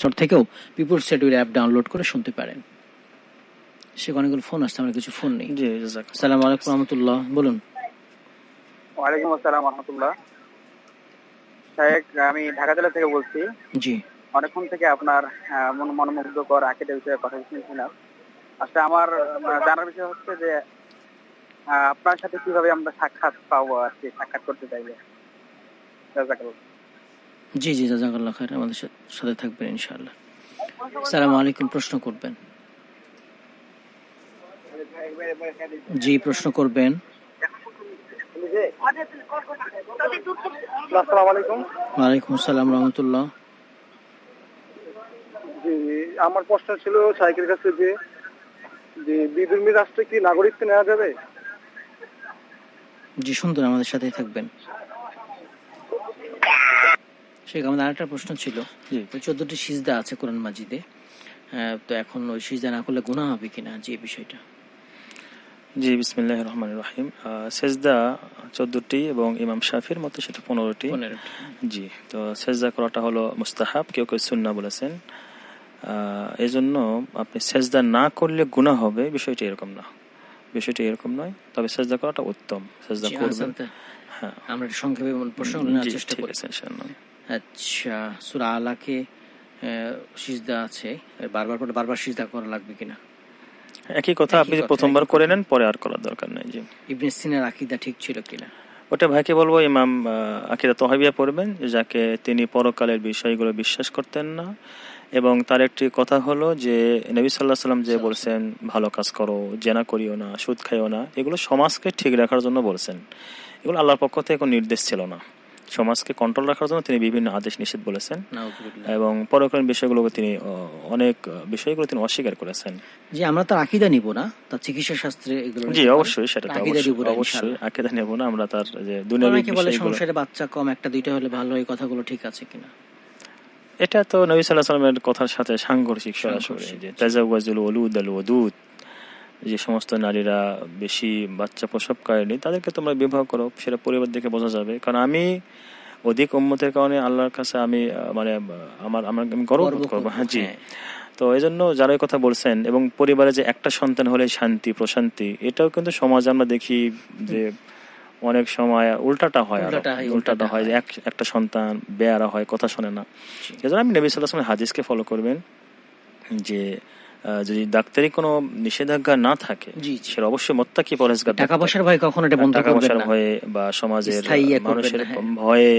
Store থেকেও people studio app download করে শুনতে পারেন। সে অনেকগুলো ফোন আসছে, আমরা কিছু ফোন নেই। জি, আসসালামু আলাইকুম রহমতুল্লাহ, বলুন। ওয়ালাইকুম আসসালাম রহমতুল্লাহ। শায়েখ, আমি ঢাকা জেলা থেকে বলছি। জি, অনেকক্ষণ থেকে আপনার মনোমুগ্ধকর আকীদা বিষয়ে কথা শুনছিলাম। আচ্ছা, আমার জানার বিষয় হচ্ছে যে আপনার সাথে কিভাবে আমরা সাক্ষাৎ পাবো আর কি, সাক্ষাৎ করতে চাইলে। জাযাকাল্লাহ। জি জি, জাযাকাল্লাহ খাইর, আমাদের সাথে থাকবেন ইনশাআল্লাহ। আসসালামু আলাইকুম, প্রশ্ন করবেন। জি, প্রশ্ন করবেন। আসসালামু আলাইকুম। ওয়ালাইকুম আসসালাম রহমতুল্লাহ। জি, আমার প্রশ্ন ছিল শায়েখের কাছে যে বিধর্মী রাষ্ট্রে কি নাগরিকত্ব নেওয়া যাবে? জি, সুন্দর, আমাদের সাথেই থাকবেন। শেখ, আমাদের আরেকটা প্রশ্ন ছিল, ওই 14টি সিজদা আছে কোরআন মাজিদে, তো এখন ওই সিজদা না করলে গুনাহ হবে কিনা, যে বিষয়টা। জি, বিসমিল্লাহির রহমানির রহিম। সেজদা 14টি এবং ইমাম শাফির মতে সেটা 15টি। জি, তো সেজদা করাটা হলো মুস্তাহাব, কেউ কেউ সুন্নাহ বলেছেন। এই জন্য আপনি সেজদা না করলে গুনাহ হবে, বিষয়টি এরকম না, বিষয়টি এরকম নয়। তবে সেজদা করাটা উত্তম, সেজদা করবেন। হ্যাঁ, আমরা সংক্ষেপে প্রশ্ন নেওয়ার চেষ্টা করি। আচ্ছা, সূরা আলাকে সিজদা আছে, বারবার সিজদা করা লাগবে কিনা? একই কথা, আপনি প্রথমবার করে নেন, পরে আর করার দরকার নেই। জি, ইবনে সিনার আকীদা ঠিক ছিল কিনা? ওটা ভাইকে বলবো, ইমাম আকীদা তাহাবিয়া পড়বেন, যাকে তিনি পরকালের বিষয়গুলো বিশ্বাস করতেন না। এবং তার একটি কথা হলো যে নবী সাল্লাল্লাহু আলাইহি ওয়াসাল্লাম যে বলছেন ভালো কাজ করো, জেনা করিও না, সুদ খাইও না, এগুলো সমাজকে ঠিক রাখার জন্য বলছেন। এগুলো আল্লাহর পক্ষ থেকে কোনো নির্দেশ ছিল না। সমাজকে কন্ট্রোল রাখার জন্য তিনি বিভিন্ন আদেশ নিষেধ বলেছেন, এবং পরকালীন বিষয়গুলোকে তিনি অনেক বিষয়গুলো তিনি অস্বীকার করেছেন। যে আমরা তার আকীদা নিব না, তার চিকিৎসা শাস্ত্রে এগুলো। জি, অবশ্যই, সেটা তো অবশ্যই আকীদা নেব না আমরা, তার যে দুনিয়াবি বিষয়গুলো। সংসারে বাচ্চা কম, একটা দুইটা হলে ভালো, এই কথাগুলো ঠিক আছে কিনা? এটা তো নবী সাল্লাল্লাহু আলাইহি ওয়াসাল্লামের কথার সাথে সাংঘর্ষিক সরাসরি। যে তাজাওয়াজুল ওলুদ আল ওয়াদুদ, যে সমস্ত নারীরা বেশি বাচ্চা প্রসবকারিণী তাদেরকে তোমরা বিবাহ করো, সেটা পরিবার দেখে বোঝা যাবে। কারণ আমি অধিক উম্মতের কারণে আল্লাহর কাছে আমি আমি গর্ব করবো। হ্যাঁ, জি। তো এই জন্য যারা এই কথা বলছেন, এবং পরিবারে যে একটা সন্তান হলে শান্তি প্রশান্তি, এটাও কিন্তু সমাজে আমরা দেখি যে অনেক সময় উল্টাটা হয় যে একটা সন্তান বেয়ারা হয়, কথা শোনে না। এজন্য আমি নবী সাল্লাল্লাহু আলাইহি ওয়াসাল্লামের হাদিসকে ফলো করবেন, যে যদি ডাক্তারি কোনো নিষেধাজ্ঞা না থাকে, সেটা অবশ্যই মুত্তাকি পরহেজগার। টাকা পয়সার ভয় কখনো এটা বন্ধ করবেন না, টাকা পয়সার ভয়ে বা সমাজের মানুষের ভয়ে,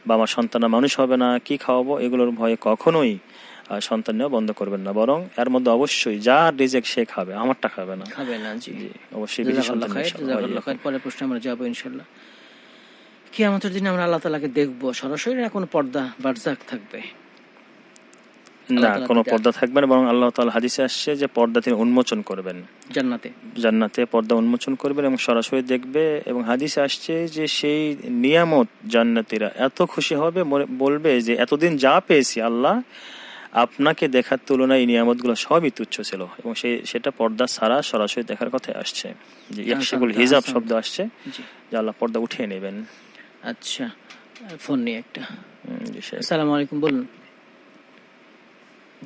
বা আমার সন্তানরা মানুষ হবে না, কি খাওয়াবো, এগুলোর ভয়ে কখনোই সন্তান নেওয়া বন্ধ করবেন না। বরং এর মধ্যে অবশ্যই যা রিজেক্ট সে খাবে, আমারটা খাবে না। জি, অবশ্যই। পরের প্রশ্ন আমরা যাবো ইনশাআল্লাহ। কিয়ামতের দিনে আমরা আল্লাহ তাআলাকে দেখব সরাসরি, না কোনো পর্দা বারজাক থাকবে? না, কোনো পর্দা থাকবে না, বরং আল্লাহ তাআলা হাদিসে আসছে যে পর্দা তিনি উন্মোচন করবেন, জান্নাতে পর্দা উন্মোচন করবেন এবং সরাসরি দেখবে। এবং হাদিসে আসছে যে সেই নিয়ামত জান্নাতীরা এত খুশি হবে, বলবে যে এতদিন যা পেয়েছি আল্লাহ, আপনাকে দেখার তুলনায় এই নিয়ামতগুলো সবই তুচ্ছ ছিল। এবং সেটা পর্দা ছাড়া সরাসরি দেখার কথা আসছে, যে ইয়াকশিফুল হিজাব শব্দ আসছে, যে আল্লাহ পর্দা উঠিয়ে নেবেন। আচ্ছা, ফোন নিয়ে একটা। আসসালামু আলাইকুম, বলুন।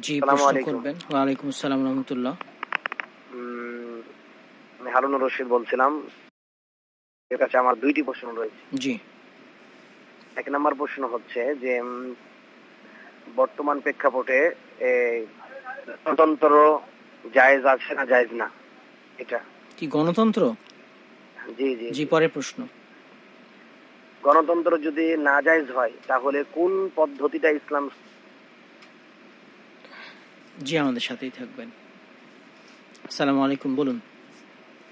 জি, প্রশ্ন করবেন। ওয়ালাইকুম আসসালাম রহমতুল্লাহ। আমি হারুনুর রশিদ বলছিলাম। এর কাছে আমার দুইটি প্রশ্ন রয়েছে। জি। এক নম্বর প্রশ্ন হচ্ছে যে বর্তমান প্রেক্ষাপটে গণতন্ত্র জায়েজ আছে না জায়েজ না, এটা কি গণতন্ত্র? জি জি জি, পরের প্রশ্ন। গণতন্ত্র যদি না জায়েজ হয় তাহলে কোন পদ্ধতিটা ইসলাম? জি, আমাদের সাথেই থাকবেন। আসসালামু আলাইকুম, বলুন।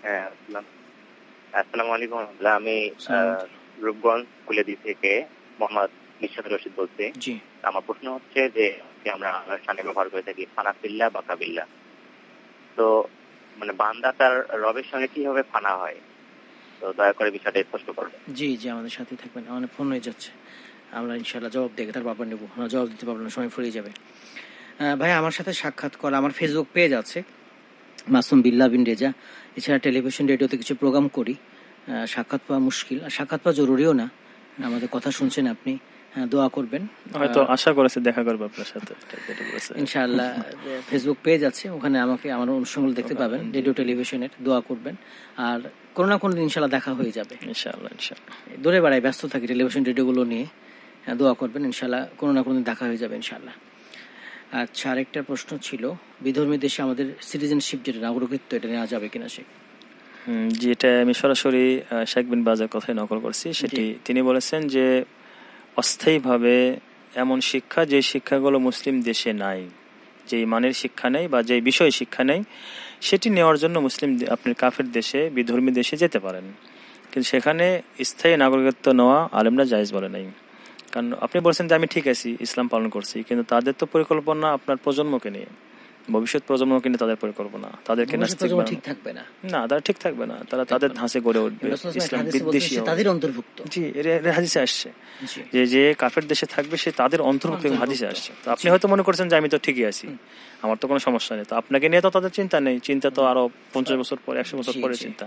হ্যাঁ, আসসালামু আলাইকুম। আমি রূপগঞ্জ কুলেদি থেকে মোহাম্মদ নিশাত রশিদ বলছি। জি। আমার প্রশ্ন হচ্ছে যে আমরা আল্লাহর শানে ব্যবহার করে থাকি ফানাফিল্লাহ বা কাবিল্লাহ, তো মানে বান্দা তার রবের সঙ্গে কিভাবে ফানা হয়, তো দয়া করে বিষয়টা স্পষ্ট করবেন। জি জি, আমাদের সাথেই থাকবেন। আমাদের ফোন হয়ে যাচ্ছে, আমরা ইনশাআল্লাহ জবাব দেখে তার বাবা নেব। আমরা জবাব দিতে পারবো না, সময় ফুরিয়ে যাবে। ভাই, আমার সাথে সাক্ষাৎ করা, আমার ফেসবুক পেজ আছে মাসুম বিল্লাহ বিন রেজা। এছাড়া টেলিভিশন রেডিওতে কিছু প্রোগ্রাম করি। সাক্ষাৎ পাওয়া মুশকিল, আর সাক্ষাৎ পাওয়া জরুরিও না। আমাদের কথা শুনছেন আপনি, দোয়া করবেন। হয়তো আশা করেছে দেখা করবে আপনার সাথে, এটা বলেছে। ইনশাআল্লাহ ফেসবুক পেজ আছে, ওখানে আমাকে আমার অনুষ্ঠানগুলো দেখতে পাবেন, রেডিও টেলিভিশনের। দোয়া করবেন, আর কোনো না কোনো দিন ইনশাআল্লাহ দেখা হয়ে যাবে ইনশাআল্লাহ ইনশাআল্লাহ। দূরে বেড়ায় ব্যস্ত থাকি টেলিভিশন রেডিওগুলো নিয়ে। দোয়া করবেন, ইনশাআল্লাহ কোনো না কোনো দিন দেখা হয়ে যাবে ইনশাআল্লাহ। আচ্ছা, আরেকটা প্রশ্ন ছিল, বিধর্মী দেশে আমাদের সিটিজেনশিপ যেটা নাগরিকত্ব, এটা নেওয়া যাবে কিনা সে? যেটা আমি সরাসরি শেখ বিন বাজের কথাই নকল করছি, সেটি তিনি বলেছেন যে অস্থায়ীভাবে এমন শিক্ষা, যে শিক্ষাগুলো মুসলিম দেশে নাই, যেই মানের শিক্ষা নেই বা যেই বিষয়ে শিক্ষা নেই, সেটি নেওয়ার জন্য মুসলিম আপনি কাফের দেশে, বিধর্মী দেশে যেতে পারেন, কিন্তু সেখানে স্থায়ী নাগরিকত্ব নেওয়া আলেমরা জায়েজ বলে নাই। কারণ আপনি বলছেন যে আমি ঠিক আছি, ইসলাম পালন করছি, কিন্তু তাদের তো পরিকল্পনা আপনার প্রজন্মকে নিয়ে, ভবিষ্যৎ প্রজন্মকে নিয়ে তাদের পরিকল্পনা, তাদেরকে নাস্তিক ঠিক থাকবে না, না, তারা ঠিক থাকবে না, তারা তাদের ধাঁচে গড়ে উঠবে, ইসলাম বিদ্বেষী হবে। তাদের অন্তর্ভুক্ত। জি, এটা হাদিসে আসছে যে যে কাফের দেশে থাকবে সে তাদের অন্তর্ভুক্ত হাদিসে আসছে। তো আপনি হয়তো মনে করছেন যে আমি তো ঠিকই আছি, আমার তো কোনো সমস্যা নেই, তো আপনাকে নিয়ে তো তাদের চিন্তা নেই, চিন্তা তো আরো 50 বছর পরে, 100 বছর পরে চিন্তা।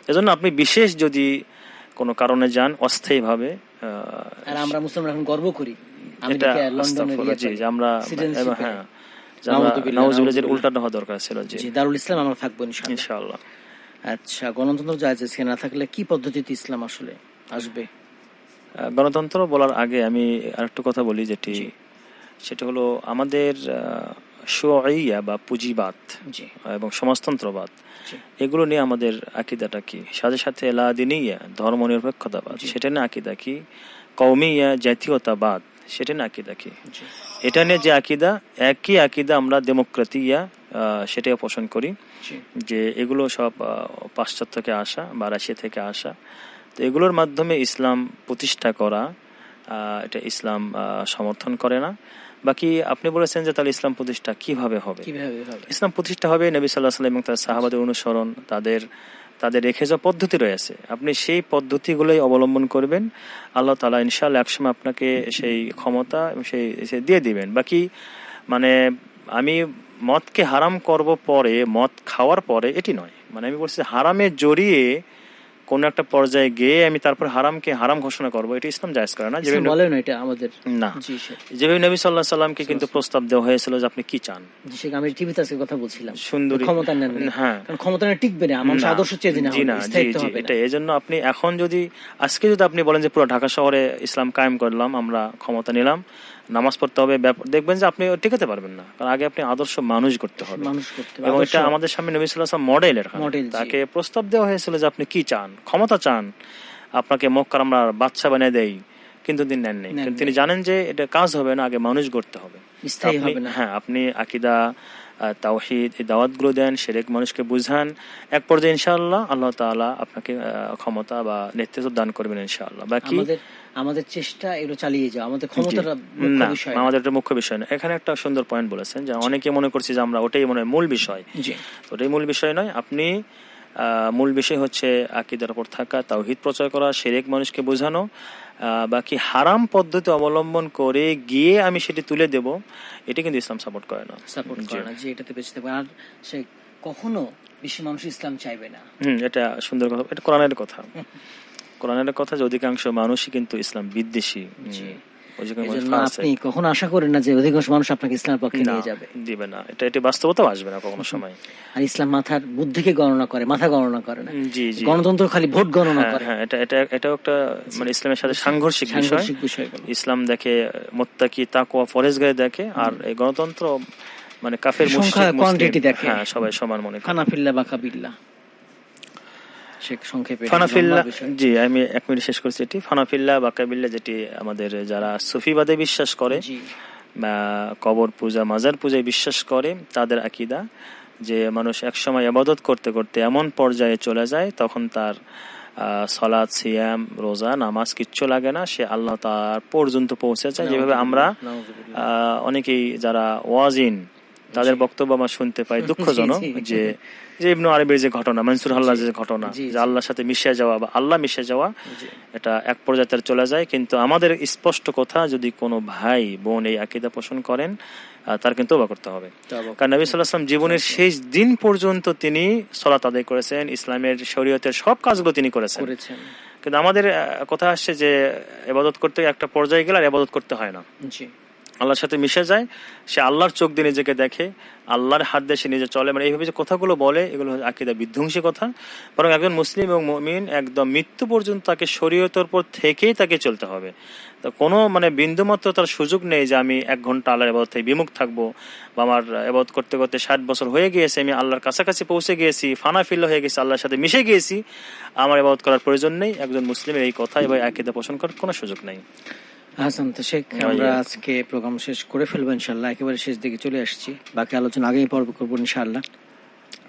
এজন্য আপনি বিশেষ যদি কোনো কারণে যান অস্থায়ীভাবে, আর আমরা মুসলমান এখন গর্ব করি এটা আমরা হ্যাঁ নাউজুবিল্লাহ উল্টাটা হওয়া দরকার ছিল। জি, দারুল ইসলাম আমরা থাকবো ইনশাআল্লাহ। আচ্ছা, গণতন্ত্র জায়েজ আছে না থাকলে কি পদ্ধতিতে ইসলাম আসলে আসবে? গণতন্ত্র বলার আগে আমি আরেকটু কথা বলি, যেটি সেটা হলো আমাদের শুইয়া বা পুঁজিবাদ এবং সমাজতন্ত্রবাদ, এগুলো নিয়ে আমাদের আকীদাটা কি, সাথে সাথে লাদিনিয়া ধর্মনিরপেক্ষতাবাদ, সেটা নিয়ে আকীদা কি, কওমিয়া জাতীয়তাবাদ, সেটা নিয়ে আকীদা কি, এটা নিয়ে যে আকীদা, একই আকীদা আমরা ডেমোক্রেটিয়া সেটাই পোষণ করি, যে এগুলো সব পাশ্চাত্য থেকে আসা বা রাশিয়া থেকে আসা। তো এগুলোর মাধ্যমে ইসলাম প্রতিষ্ঠা করা, এটা ইসলাম সমর্থন করে না। বাকি আপনি বলেছেন যে তাহলে ইসলাম প্রতিষ্ঠা কিভাবে হবে? ইসলাম প্রতিষ্ঠা হবে নবী সাল্লাল্লাহু আলাইহি ওয়াসাল্লাম এবং তার সাহাবাদের অনুসরণ, তাদের রেখে যাওয়া পদ্ধতি রয়েছে, আপনি সেই পদ্ধতিগুলোই অবলম্বন করবেন। আল্লাহ তাআলা ইনশাআল্লাহ একসময় আপনাকে সেই ক্ষমতা সেই দিয়ে দিবেন। বাকি মানে আমি মদকে হারাম করব পরে, মদ খাওয়ার পরে, এটি নয়। মানে আমি বলছি হারামে জড়িয়ে কোন একটা পর্যায়ে গিয়ে আমি তারপর হারামকে হারাম ঘোষণা করবো, এটা ইসলাম জায়েজ করে না। যেভাবে নবী সাল্লাল্লাহু আলাইহি ওয়াসাল্লামকে কিন্তু প্রস্তাব দেওয়া হয়েছিল যে আপনি কি চান। আমি টিভিতে আজকে কথা বলছিলাম, সুন্দরী ক্ষমতা নেন, হ্যাঁ কারণ ক্ষমতা টিকবে না, আমার আদর্শ চেঞ্জ না হবে, স্থায়িত্ব হবে না। এটা এজন্য আপনি এখন যদি আজকে যদি আপনি বলেন যে পুরো ঢাকা শহরে ইসলাম কায়েম করলাম, আমরা ক্ষমতা নিলাম, নামাজ পড়তে হবে, দেখবেন যে আপনি টিকাতে পারবেন না। কারণ আগে আপনি আদর্শ মানুষ করতে হবে, এবং এটা আমাদের সামনে নবী সাল্লাল্লাহু আলাইহি ওয়াসাল্লাম মডেল, তাকে প্রস্তাব দেওয়া হয়েছিল যে আপনি কি চান, ক্ষমতা চান, আপনাকে মক্কার আমরা বাদশা বানিয়ে দেই, কিন্তু তিনি নেন নাই। কিন্তু তিনি জানেন যে এটা কাজ হবে না, আগে মানুষ করতে হবে। হ্যাঁ, আপনি আকীদা, তাওহীদ, এই দাওয়াতগুলো দেন, শিরক মানুষকে বুঝান, এক পর্যায়ে ইনশাআল্লাহ আল্লাহ তাআলা আপনাকে ক্ষমতা বা নেতৃত্ব দান করবেন ইনশাআল্লাহ। বাকি আমাদের চেষ্টা এগুলো চালিয়ে যাওয়া, আমাদের ক্ষমতাটা মুখ্য বিষয় না, আমাদের এটা মুখ্য বিষয় না। এখানে একটা সুন্দর পয়েন্ট বলেছেন যে অনেকে মনে করছে যে আমরা ওটাই মনে হয় মূল বিষয়। ওটাই মূল বিষয় নয়। আপনি মূল বিষয় হচ্ছে আকীদার উপর থাকা, তাওহীদ প্রচার করা, শিরক মানুষকে বোঝানো। বাকি হারাম পদ্ধতি অবলম্বন করে গিয়ে আমি সেটি তুলে দেব, এটা কিন্তু ইসলাম সাপোর্ট করে না। যে এটাতে বেঁচে থাকবে, আর সে কখনো বিশ্ব মানুষ ইসলাম চাইবে না। এটা সুন্দর কথা, এটা কোরআনের কথা। কোরআনের কথা যে অধিকাংশ মানুষই কিন্তু ইসলাম বিদ্বেষী। আপনি কখনো আশা করেন না যে অধিকাংশ মানুষ আপনাকে ইসলামের পক্ষে নিয়ে যাবে, দিবে না। এটা বাস্তবতাও আসবে না কখনো সময়। আর ইসলাম মাথার বুদ্ধিকে গণনা করে, মাথা গণনা করে না। গণতন্ত্র খালি ভোট গণনা করে। এটাও একটা মানে ইসলামের সাথে সাংঘর্ষিক বিষয়। ইসলাম দেখে মুত্তাকি, তাকওয়া, পরেজগারি দেখে, আর এই গণতন্ত্র মানে কাফের মুশরিক কোয়ান্টিটি দেখে। হ্যাঁ, সবাই সমান মনে করে। হানাফিল্লাহ বা কাবিল্লাহ জি, আমি 1 মিনিট শেষ করছি। এটি ফানাফিল্লাহ বা কাবিল্লাহ, যেটি আমাদের যারা সুফিবাদে বিশ্বাস করে, কবর পূজা, মাজার পূজায় বিশ্বাস করে, তাদের আকীদা যে মানুষ একসময় ইবাদত করতে করতে এমন পর্যায়ে চলে যায়, তখন তার সালাত, সিয়াম, রোজা, নামাজ কিচ্ছু লাগে না, সে আল্লাহ তাআলা পর্যন্ত পৌঁছে যায়। যেভাবে আমরা অনেকেই যারা ওয়াজিন, তাদের বক্তব্য আমরা শুনতে পাই, দুঃখজনক যে ইবনে আরবীর যে ঘটনা, মনসুর আল্লাহ যে ঘটনা, যে আল্লাহর সাথে মিশে যাওয়া বা আল্লাহ মিশে যাওয়া, এটা এক পর্যায়ে চলে যায়। কিন্তু আমাদের স্পষ্ট কথা, যদি কোনো ভাই বোন এই আকীদা পোষণ করেন, তার কিন্তু তওবা করতে হবে। কারণ নবী সাল্লাল্লাহু আলাইহি ওয়াসাল্লাম জীবনের শেষ দিন পর্যন্ত তিনি সালাত আদায় করেছেন, ইসলামের শরীয়তের সব কাজগুলো তিনি করেছেন। কিন্তু আমাদের কথা আসছে যে ইবাদত করতে একটা পর্যায়ে গেলে আর ইবাদত করতে হয় না, জি আল্লাহর সাথে মিশে যায়, সে আল্লাহর চোখ দিয়ে নিজেকে দেখে, আল্লাহর হাত দিয়ে সে নিজে চলে। মানে এইভাবে যে কথাগুলো বলে এগুলো আকীদা বিধ্বংসী কথা। বরং একজন মুসলিম এবং মুমিন একদম মৃত্যু পর্যন্ত তাকে শরীয়তের উপর থেকেই তাকে চলতে হবে। তো কোনো মানে বিন্দুমাত্র তার সুযোগ নেই যে আমি 1 ঘন্টা আল্লাহর ইবাদত থেকে বিমুখ থাকবো, বা আমার ইবাদত করতে করতে 60 বছর হয়ে গিয়েছে, আমি আল্লাহর কাছাকাছি পৌঁছে গিয়েছি, ফানা ফিল্লা হয়ে গেছি, আল্লাহর সাথে মিশে গিয়েছি, আমার ইবাদত করার প্রয়োজন নেই। একজন মুসলিমের এই কথা এবং আকীদা পোষণ করার কোনো সুযোগ নেই। হাসান তো শেখ, আমরা আজকে প্রোগ্রাম শেষ করে ফেলবো ইনশাল্লাহ, একেবারে শেষ দিকে চলে আসছি। বাকি আলোচনা আগেই পর্ব করবো ইনশাআল্লাহ।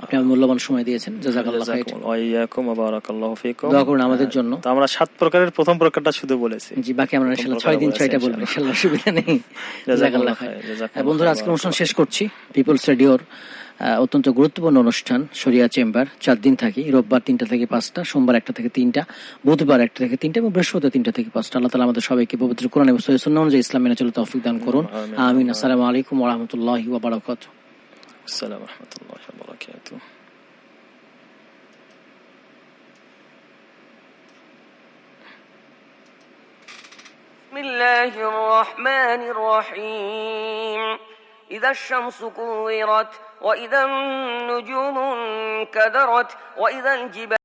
আপনি আমার মূল্যবান সময় দিয়েছেন, জাযাকাল্লাহ খাইর। ওয়া ইয়াকুম ওয়া বারাকাল্লাহু ফিকুম। দোয়া করুন আমাদের জন্য। তো আমরা 7 প্রকারের প্রথম প্রকারটা শুধু বলেছি, জি বাকি আমরা ইনশাআল্লাহ 6 দিন 6টা বলবো ইনশাআল্লাহ, অসুবিধা নেই। জাযাকাল্লাহ খাইর। বন্ধুরা আজকের অনুষ্ঠান শেষ করছি। পিপলস রেডিওর অত্যন্ত গুরুত্বপূর্ণ অনুষ্ঠান শরিয়া চেম্বার 4 দিন থাকি, রোববার 3টা থেকে 5টা, সোমবার 1টা থেকে 3টা, বুধবার 1টা থেকে 3টা এবং বৃহস্পতিবার 3টা থেকে 5টা। আল্লাহ তাআলা আমাদের সবাইকে পবিত্র কোরআন এবং সহিহ সুন্নাহ অনুযায়ী ইসলাম মেনে চলার তৌফিক দান করুন। আমিন। আসসালামু আলাইকুম ওয়া রাহমাতুল্লাহি ওয়া বারাকাতুহু। আসসালামু আলাইকুম ওয়া রাহমাতুল্লাহি ওয়া বারাকাতুহু। بسم الله الرحمن الرحيم إذا الشمس كورت وإذا النجوم انكدرت وإذا الجبال